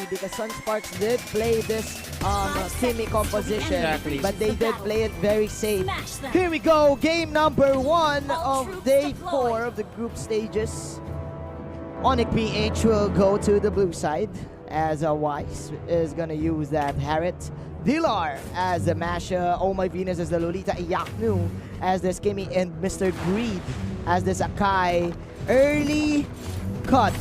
because Sunsparks did play this Timmy composition, but they did play it very safe. Here we go, game number 1 of day 4 of the group stages. ONIC PH will go to the blue side as Wise is gonna use that Harriet. Dilar as the Masha, Oh My Venus as the Lolita, Iyaknu as the Skimmy, and Mr. Greed as the Sakai. Early cut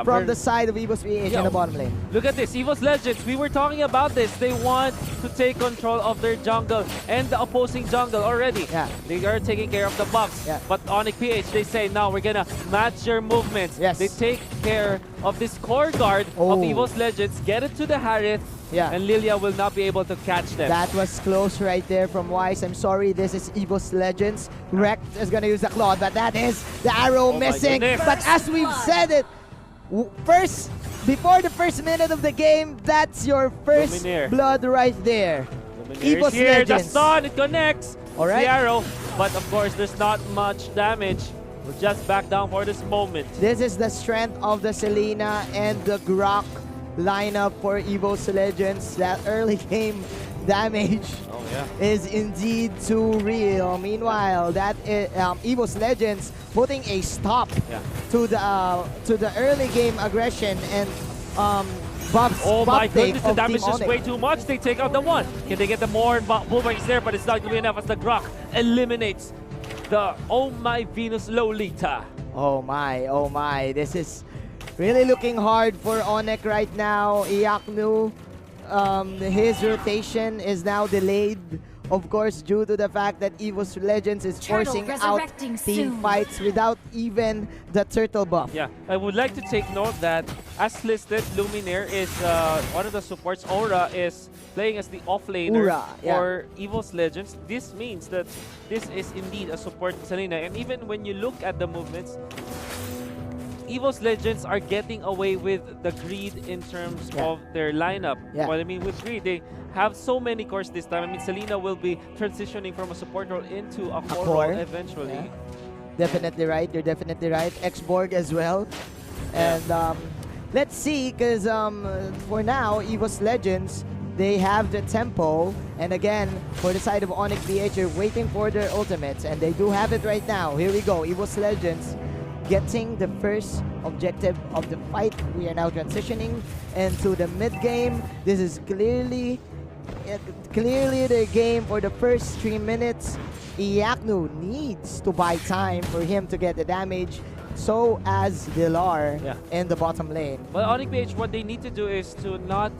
from the side of Evos PH in the bottom lane. Look at this, Evos Legends. We were talking about this. They want to take control of their jungle and the opposing jungle already. Yeah. They are taking care of the buffs. Yeah. But ONIC PH, they say, now we're gonna match your movements. Yes. They take care of this core guard of Evos Legends, get it to the Harith, and Lilia will not be able to catch them. That was close right there from Wise. I'm sorry, this is Evos Legends. Rekt is gonna use the Claw, but that is the arrow missing. But as we've said it, before the first minute of the game, that's your first blood right there. Evos here, the Legends. stun, it connects. All right. The arrow, but of course there's not much damage. We'll just back down for this moment. This is the strength of the Selena and the Grok lineup for Evos Legends. That early game damage is indeed too real. Meanwhile, that is, Evos Legends putting a stop to the early game aggression and buffs. Oh my goodness, the damage is way too much. They take out the one. Can they get the more boomerangs there? But it's not going to be enough as the Grok eliminates the Oh My Venus Lolita. Oh my. This is really looking hard for ONIC right now. Iyaknu, his rotation is now delayed, of course, due to the fact that Evos Legends is forcing out team fights without even the turtle buff. Yeah, I would like to take note that, as listed, Luminaire is one of the supports. Aura is playing as the offlaner for Evos Legends. This means that this is indeed a support Selena. And even when you look at the movements, Evos Legends are getting away with the Greed in terms of their lineup. Well, I mean, with Greed, they have so many cores this time. I mean, Selena will be transitioning from a support role into a core role eventually. Definitely right. You're definitely right. Xborg as well. And let's see, because for now, Evos Legends, they have the tempo. And again, for the side of ONIC PH, you're waiting for their ultimates. And they do have it right now. Here we go. Evos Legends getting the first objective of the fight. We are now transitioning into the mid game. This is clearly the game for the first 3 minutes. Iyaknu needs to buy time for him to get the damage, so as Dilar in the bottom lane. Well, ONIC PH, what they need to do is to not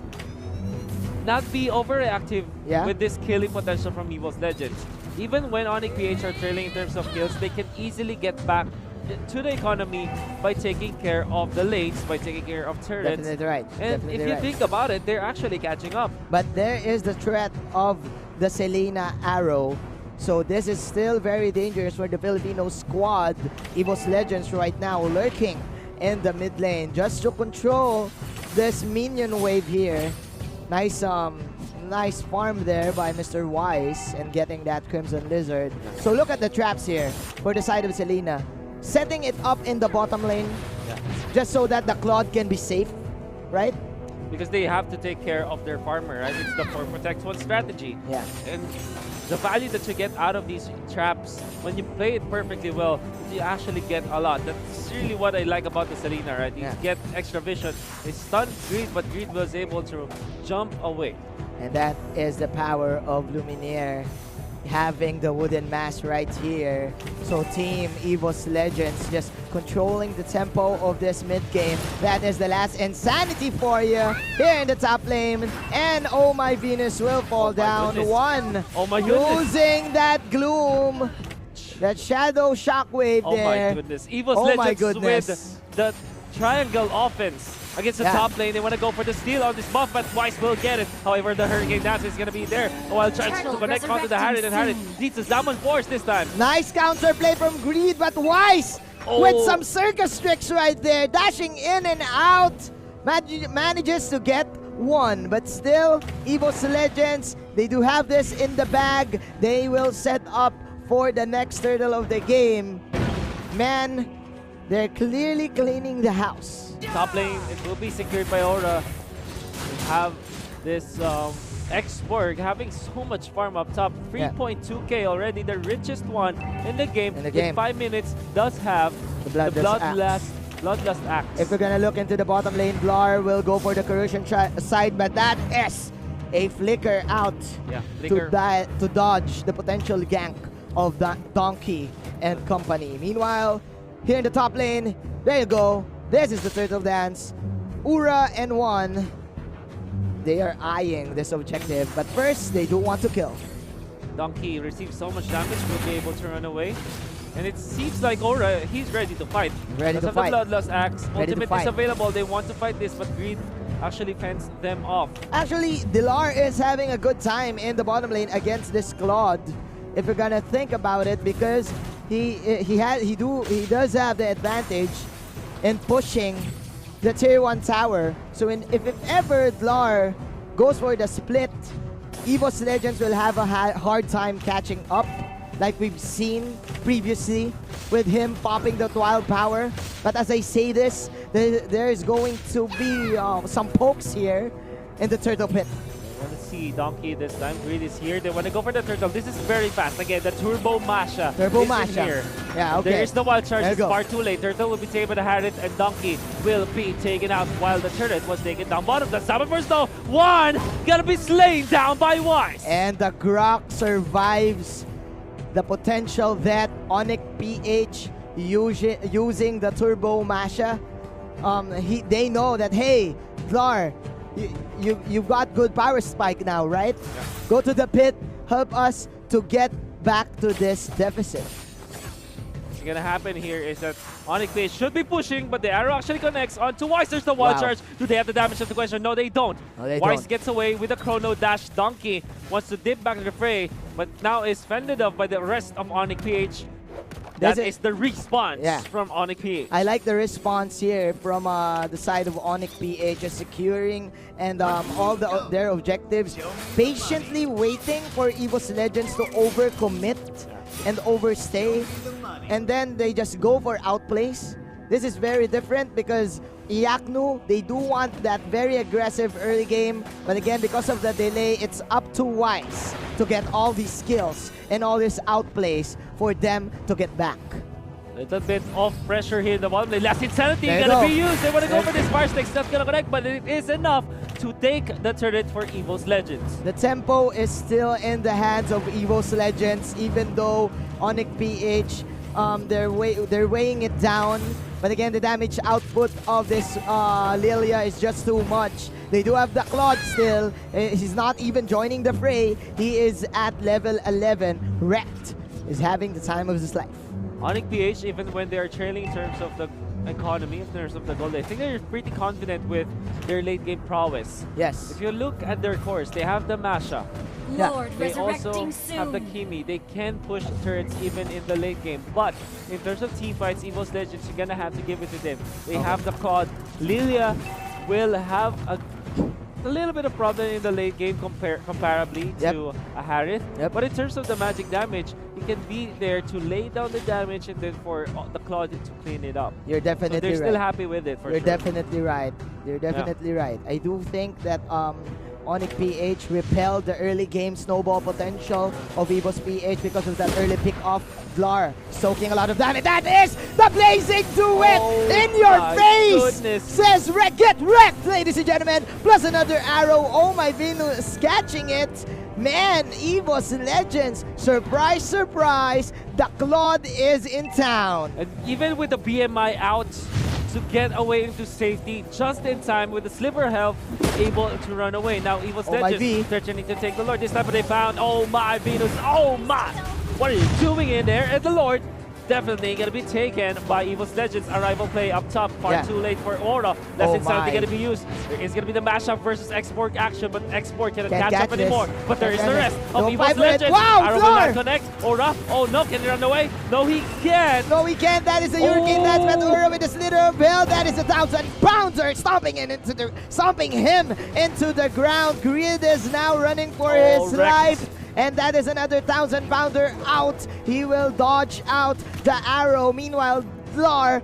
be overreactive with this killing potential from Evos Legends. Even when ONIC PH are trailing in terms of kills, they can easily get back to the economy by taking care of the lanes, by taking care of turrets. Definitely right. And if you think about it, they're actually catching up. But there is the threat of the Selena arrow. So this is still very dangerous for the Filipino squad. Evos Legends right now lurking in the mid lane just to control this minion wave here. Nice nice farm there by Mr. Wise and getting that Crimson Lizard. So look at the traps here for the side of Selena. Setting it up in the bottom lane just so that the Claude can be safe, right? Because they have to take care of their farmer, right? It's the 4 protects 1 strategy. Yeah. And the value that you get out of these traps, when you play it perfectly well, you actually get a lot. That's really what I like about the Selena, right? You get extra vision. They stunned Greed, but Greed was able to jump away. And that is the power of Luminaire, having the wooden mask right here. So Team Evos Legends just controlling the tempo of this mid game. That is the last insanity for you here in the top lane. And Oh My Venus will fall down. One. Oh my goodness. Losing that gloom. That shadow shockwave there. Oh my goodness. Evos Legends with the triangle offense against the top lane. They want to go for the steal on this buff, but Wise will get it. However, the Hurricane Dance is going to be there while trying to connect onto the Harriet, and Harriet needs a Diamond Force this time. Nice counterplay from Greed, but Wise with some circus tricks right there, dashing in and out, manages to get one. But still, Evos Legends, they do have this in the bag. They will set up for the next turtle of the game. Man, they're clearly cleaning the house. Top lane, it will be secured by Aura. have this Xborg having so much farm up top. 3.2k already, the richest one in the game. In 5 minutes, does have the Bloodlust Axe. If we're gonna look into the bottom lane, Blar will go for the corrosion side, but that is a flicker out to dodge the potential gank of that Donkey and company. Meanwhile, here in the top lane, there you go. This is the turtle dance. Ura and One, they are eyeing this objective, but first they do want to kill. Donkey receives so much damage, will be able to run away. And it seems like Aura, he's ready to fight. Ready to fight. The Bloodlust Axe, ultimate is available. They want to fight this, but Greed actually fends them off. Actually, Dilar is having a good time in the bottom lane against this Claude, if you're gonna think about it, because he does have the advantage in pushing the tier 1 tower. So if ever Dilar goes for the split, Evos Legends will have a hard time catching up, like we've seen previously with him popping the wild power. But as I say this, there is going to be some pokes here in the turtle pit. I want to see Donkey this time. Greed is here. They want to go for the turtle. This is very fast. Again, the Turbo Masha. Turbo Masha. Here. Yeah, okay. There is the wild charge. It's far too late. Turtle will be taken by the Harriet, and Donkey will be taken out while the turret was taken down bottom. The Summer first though. One gonna be slain down by Wise. And the Grok survives the potential that ONIC PH using the Turbo Masha. They know that, hey, Blar, you've got good power spike now, right? Yeah. Go to the pit, help us to get back to this deficit. What's gonna happen here is that ONIC PH should be pushing, but the arrow actually connects onto Wise. There's the wild charge. Do they have the damage of the question? No, they don't. Wise gets away with a chrono dash. Donkey wants to dip back to the fray, but now is fended off by the rest of ONIC PH. That is the response from ONIC PH. I like the response here from the side of ONIC PH, securing and all their objectives, patiently waiting for Evos Legends to overcommit and overstay, and then they just go for outplays. This is very different because Iaknu, they do want that very aggressive early game, but again, because of the delay, it's up to Wise to get all these skills and all these outplays for them to get back. Little bit of pressure here in the bottom lane. Last Insanity gonna be used. They want to go for this fire stick. Not gonna connect, but it is enough to take the turret for Evos Legends. The tempo is still in the hands of Evos Legends, even though ONIC PH, they're weighing it down. But again, the damage output of this Lilia is just too much. They do have the Claude still. He's not even joining the fray. He is at level 11. Wrecked is having the time of his life. ONIC PH, even when they are trailing in terms of the economy, in terms of the gold, I think they're pretty confident with their late game prowess. Yes. If you look at their cores, they have the Masha. They also have the Kimi. They can push turrets even in the late game. But in terms of team fights, Evos Legends, you're gonna have to give it to them. They have the Claude. Lilia will have a little bit of problem in the late game comparably to a Harith. But in terms of the magic damage, he can be there to lay down the damage and then for the Claude to clean it up. You're definitely they're still happy with it for sure. You're definitely right. You're definitely right. I do think that ONIC PH repelled the early game snowball potential of Evos PH because of that early pick off. Blar soaking a lot of damage. That is the blazing duet in your face! Goodness. Says get wrecked, ladies and gentlemen. Plus another arrow. Oh my Venus, catching it. Man, Evos Legends, surprise, surprise, the Claude is in town. And even with the BMI out, to get away into safety just in time with the sliver health, able to run away. Now Evos Legends threatening to take the Lord. This time they found, oh my Venus, oh my! What are you doing in there? And the Lord definitely gonna be taken by Evos Legends. Arrival play up top, far too late for Aura. Last Insanity gonna be used. There is gonna be the mashup versus Export action, but Export cannot catch up anymore. But there is the rest of Evos Legends. Arrow will not connect. Aura, oh no, can he run away? No, he can't. No, he can't. That is a Hurricane Dance, but Aura with a slither of Veldz. That is a 1,000-pounder, stomping him into the ground. Greed is now running for his life. And that is another 1,000-pounder out. He will dodge out the arrow. Meanwhile, Blar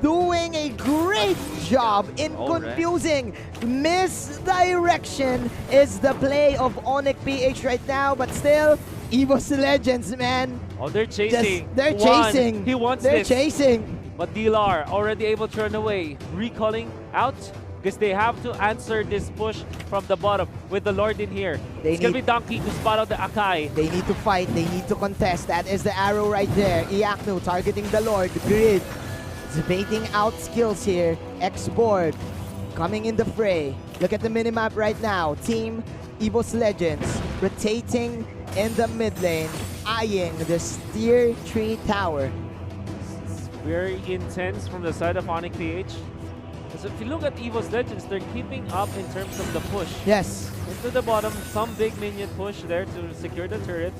doing a great job in confusing. Misdirection is the play of ONIC PH right now, but still, Evos Legends, man. Oh, they're chasing. They're chasing. He wants They're this. chasing. But DLR already able to run away. Recalling out because they have to answer this push from the bottom with the Lord in here. It's going to be Donkey to spot out the Akai. They need to fight. They need to contest. That is the arrow right there. Iaknu targeting the Lord. Grid. Baiting out skills here. Export coming in the fray. Look at the minimap right now. Team Evos Legends rotating in the mid lane, eyeing the Tier 3 tower. It's very intense from the side of ONIC PH. So if you look at Evos Legends, they're keeping up in terms of the push. Yes. Into the bottom, some big minion push there to secure the turret.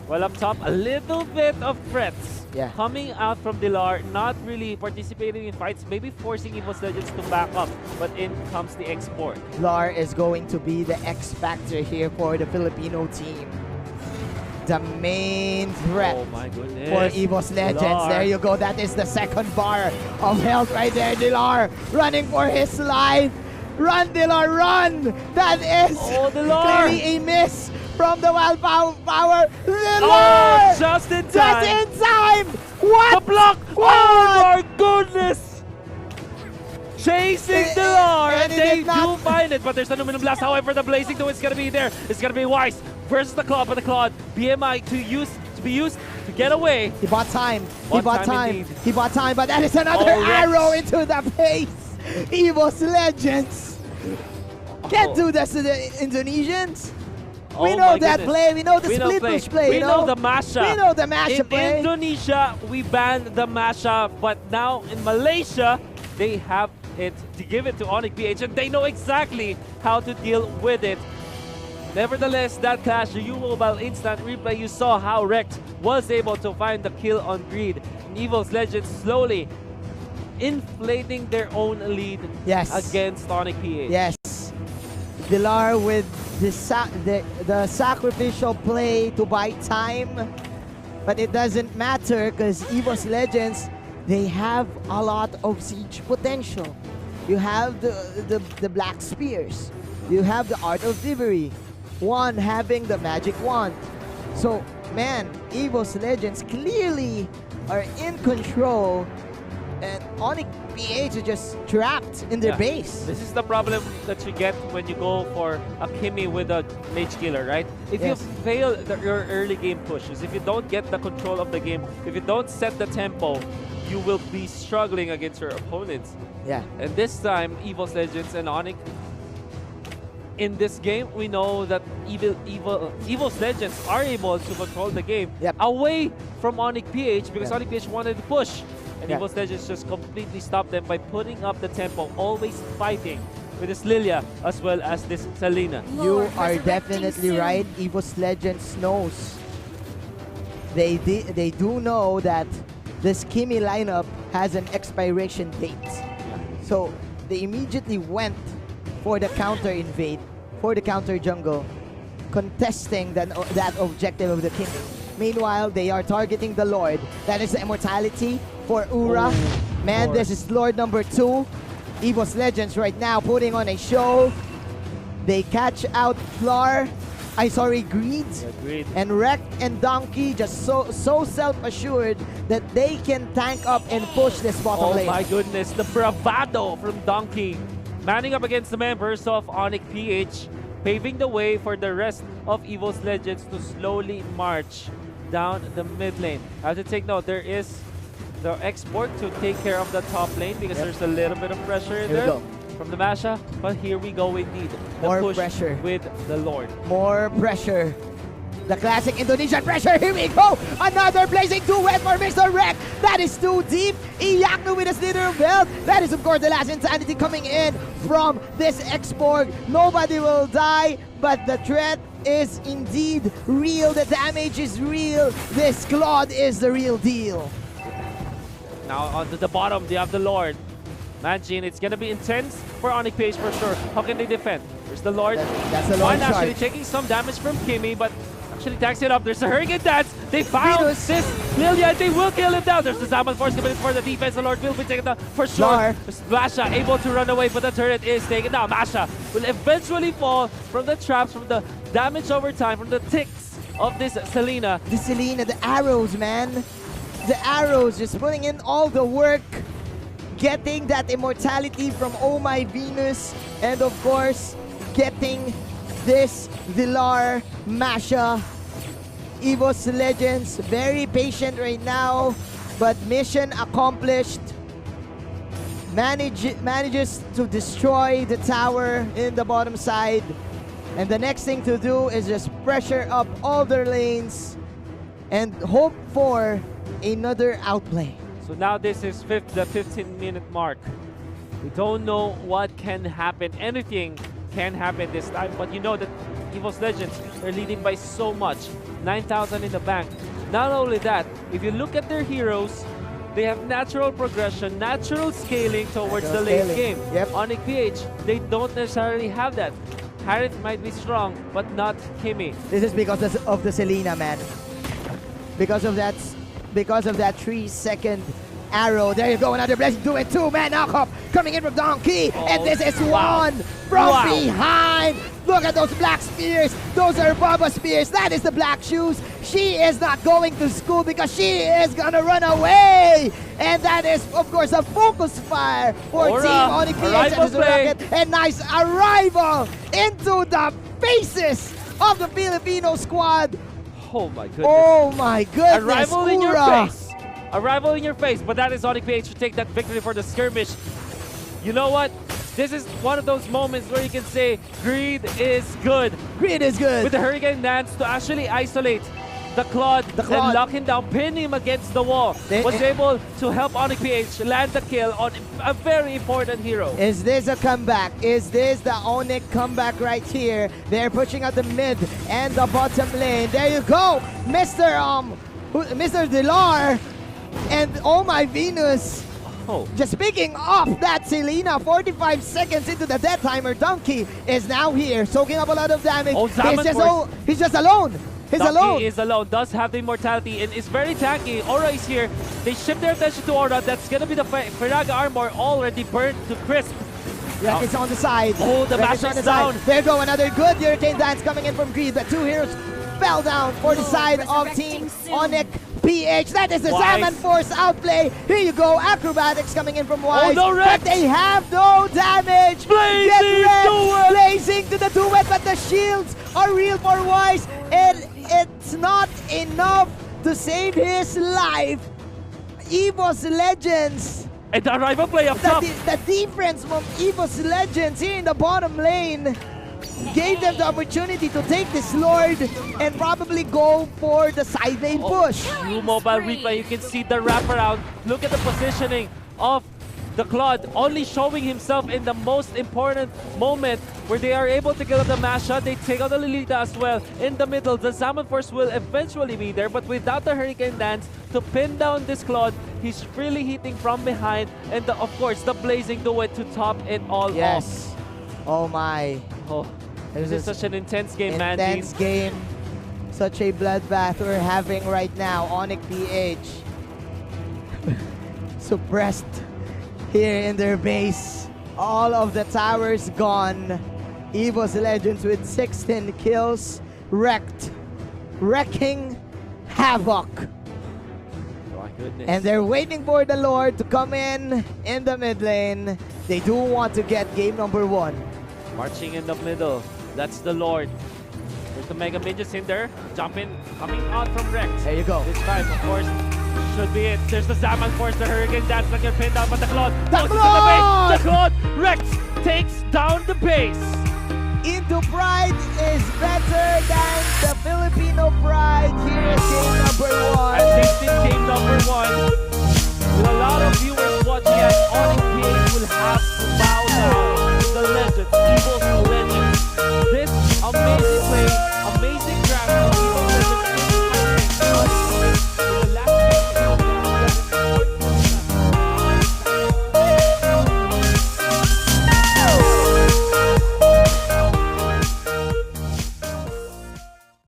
While up top, a little bit of threats coming out from Dilar, not really participating in fights, maybe forcing Evos Legends to back up, but in comes the export. Lar is going to be the X factor here for the Filipino team. The main threat for Evos Legends. Dilar. There you go. That is the second bar of health right there. Dilar running for his life. Run, Dilar, run! That is clearly a miss from the wild power. Dilar! Oh, just in time! Just in time! What? The block! Oh my goodness! Chasing Dilar, and they do find it, but there's an aluminum blast. However, the blazing though is gonna be there. It's gonna be Wise versus the Claw, but the Claw BMI to be used to get away. He bought time. He bought time. He bought time, but that is another arrow into the face. Evos Legends can't do this to the Indonesians. We know that play. We know the split push play. We know the mashup. We know the mashup play. In Indonesia, we banned the mashup, but now in Malaysia, they have it to give it to ONIC PH, and they know exactly how to deal with it. Nevertheless, that clash, the U-Mobile instant replay, you saw how Rekt was able to find the kill on Greed. And Evos Legends slowly inflating their own lead against ONIC PH. Yes. Dilar with the sacrificial play to buy time, but it doesn't matter because Evos Legends, they have a lot of siege potential. You have the Black Spears. You have the Art of Thievery. One having the Magic Wand. So, man, Evos Legends clearly are in control, and ONIC PH is just trapped in their base. This is the problem that you get when you go for a Kimmy with a Mage Killer, right? If you fail your early game pushes, if you don't get the control of the game, if you don't set the tempo, you will be struggling against your opponents. Yeah. And this time, Evos Legends and ONIC, in this game, we know that Evos Legends are able to control the game away from ONIC PH because ONIC PH wanted to push. And Evos Legends just completely stopped them by putting up the tempo, always fighting with this Lilia as well as this Selena. You are definitely right. Evos Legends knows. They do know that this Kimmy lineup has an expiration date. So they immediately went for the counter invade, for the counter jungle, contesting that objective of the Kimmy. Meanwhile, they are targeting the Lord. That is the immortality for Ura. Man, this is Lord number 2. Evos Legends right now putting on a show. They catch out Flar. Greed. And Rekt and Donkey just so self-assured that they can tank up and push this bottom lane. Oh my goodness, the bravado from Donkey. Manning up against the members of ONIC PH, paving the way for the rest of Evos Legends to slowly march down the mid lane. I have to take note, there is the export to take care of the top lane because there's a little bit of pressure in there from the Masha, but here we go indeed. The more push pressure with the Lord. More pressure. The classic Indonesian pressure. Here we go. Another blazing duet for Mr. Rekt. That is too deep. Iaknu with a slither of Veldz. That is, of course, the last insanity coming in from this export. Nobody will die, but the threat is indeed real. The damage is real. This Claude is the real deal. Now onto the bottom, they have the Lord. Imagine, it's gonna be intense for ONIC PH for sure. How can they defend? There's the Lord. That's the Lord actually taking some damage from Kimmy, but actually tags it up. There's a Hurricane Dance. They found this Lilia and they will kill him down. There's the Zaman Force coming in for the defense. The Lord will be taken down for sure. Masha able to run away, but the turret is taken down. Masha will eventually fall from the traps, from the damage over time, from the ticks of this Selena. The Selena, the arrows, man. The arrows, just putting in all the work. Getting that immortality from Oh My Venus. And of course, getting this Villar, Masha. Evos Legends, very patient right now. But mission accomplished. Manages to destroy the tower in the bottom side. And the next thing to do is just pressure up all their lanes and hope for another outplay. So now this is the 15-minute mark. We don't know what can happen. Anything can happen this time, but you know that Evos Legends are leading by so much. 9,000 in the bank. Not only that, if you look at their heroes, they have natural progression, natural scaling towards the late game. Yep. ONIC PH, they don't necessarily have that. Harith might be strong, but not Kimmy. This is because of the Selena, man. Because of that 3-second arrow. There you go, another blessing. Do it too, man. Knockup coming in from Donkey. And this is one from behind. Look at those black spears. Those are Baba spears. That is the black shoes. She is not going to school because she is gonna run away. And that is, of course, a focus fire for Team ONIC PH. And nice arrival into the faces of the Filipino squad. Oh my goodness. Oh my goodness. Arrival in your face. Arrival in your face. But that is ONIC PH to take that victory for the skirmish. You know what? This is one of those moments where you can say greed is good. Greed is good. With the Hurricane Dance to actually isolate the Claude and lock him down, pin him against the wall. Was able to help ONIC PH land the kill on a very important hero. Is this a comeback? Is this the ONIC comeback right here? They're pushing out the mid and the bottom lane. There you go, Mr. Dilar and Oh My Venus. Just picking off that Selena, 45 seconds into the death timer. Donkey is now here, soaking up a lot of damage. He's just alone. Donkey is alone, does have the immortality and is very tanky. Aura is here. They shift their attention to Aura. That's gonna be the Firaga armor already burned to crisp. Wreck is on the side. Oh, the Masha is down. There you go, another good Hurricane Dance coming in from Greed. The two heroes fell down for the side of Team ONIC PH. That is the Zaman Force outplay. Here you go, acrobatics coming in from Wise. Oh, no, Rex. But they have no damage. Blazing to the duet, but the shields are real for Wise. And it's not enough to save his life. Evos Legends. And the rival play up top. The difference from Evos Legends here in the bottom lane gave them the opportunity to take this Lord and probably go for the side lane push. New mobile replay, you can see the wraparound. Look at the positioning of the Claude, only showing himself in the most important moment where they are able to kill the Masha. They take out the Lilita as well. In the middle, the Zaman Force will eventually be there, but without the Hurricane Dance to pin down this Claude, he's really hitting from behind. And of course, the Blazing Duet to top it all off. Oh my. Oh, this is such an intense game, man. Intense game. Such a bloodbath we're having right now. ONIC PH suppressed here in their base. All of the towers gone. Evos Legends with 16 kills. Wrecking havoc. My goodness. And they're waiting for the Lord to come in the mid lane. They do want to get game number 1. Marching in the middle. That's the Lord. There's the Mega Midgets in there. Jumping, coming out from Rex. There you go. This time, of course, should be it. There's the Zaman Force, the Hurricane Dance that get pinned down, but the Claude goes into the base. The Claude, Rex takes down the base. Into Pride is better than the Philippines.